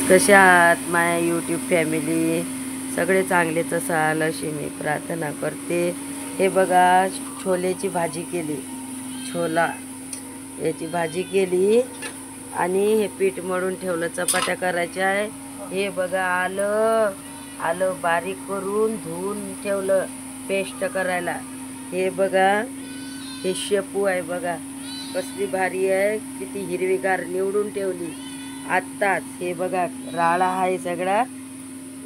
कशा आहात माझ्या यूट्यूब फॅमिली? सगळे चांगलेच असाल अशी मी प्रार्थना करते। हे बघा, छोलेची भाजी केली, छोला याची भाजी केली आणि हे पीठ मळून ठेवलं, चपात्या करायच्या आहे। हे बघा, आलं बारीक करून धुवून ठेवलं पेस्ट करायला। हे बघा, हे शेपू आहे बघा, कसली भारी आहे, किती हिरवीगार निवडून ठेवली आत्ताच। हे बघा, राळा आहे सगळा,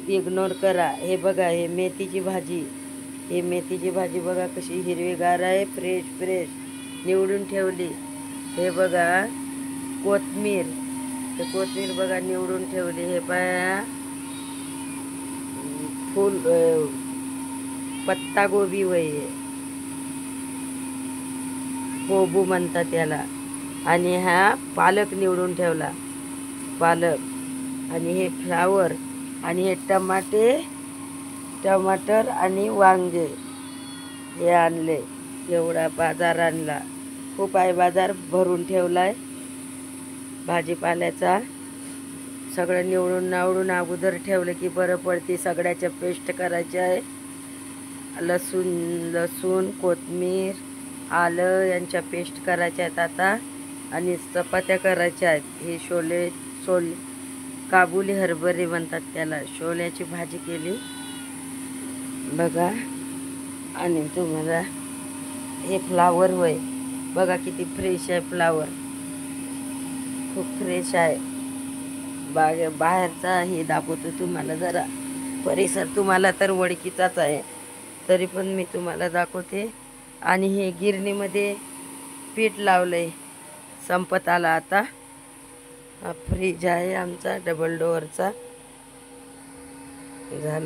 इग्नोर करा। हे बघा, हे मेथीची भाजी, हे मेथीची भाजी बघा कशी हिरवीगार आहे, फ्रेश फ्रेश निवडून ठेवली। हे बघा, कोथिंबीर, हे कोथिंबीर बघा निवडून ठेवली। हे बघा, फूल पत्ता गोबी वय कोबू म्हणतात त्याला, आणि हा पालक निवडून ठेवला, पालक, आणि हे फ्लावर, आणि हे टमाटर आणि वांगे हे आणले। एवढा बाजार आणला, खूप आहे बाजार भरून ठेवलाय भाजीपाल्याचा। सगळं निवडून अगोदर ठेवलं की बरं पडते। सगळ्याच्या पेस्ट करायच्या आहे, लसूण कोथिंबीर आलं यांच्या पेस्ट करायच्या आहेत आता, आणि चपात्या करायच्या आहेत। हे छोले काबुली हरभरे म्हणतात त्याला, छोल्याची भाजी केली बघा। आणि तुम्हाला हे फ्लावर होय बघा, किती फ्रेश आहे फ्लावर, खूप फ्रेश आहे। बाहेरचा हे दाखवतो तुम्हाला, जरा परिसर तुम्हाला तर ओळखीचाच आहे, तरी पण मी तुम्हाला दाखवते। आणि हे गिरणीमध्ये पीठ लावलंय, संपत आला आता। हा फ्रीज आहे आमचा डबल डोअरचा, झाला।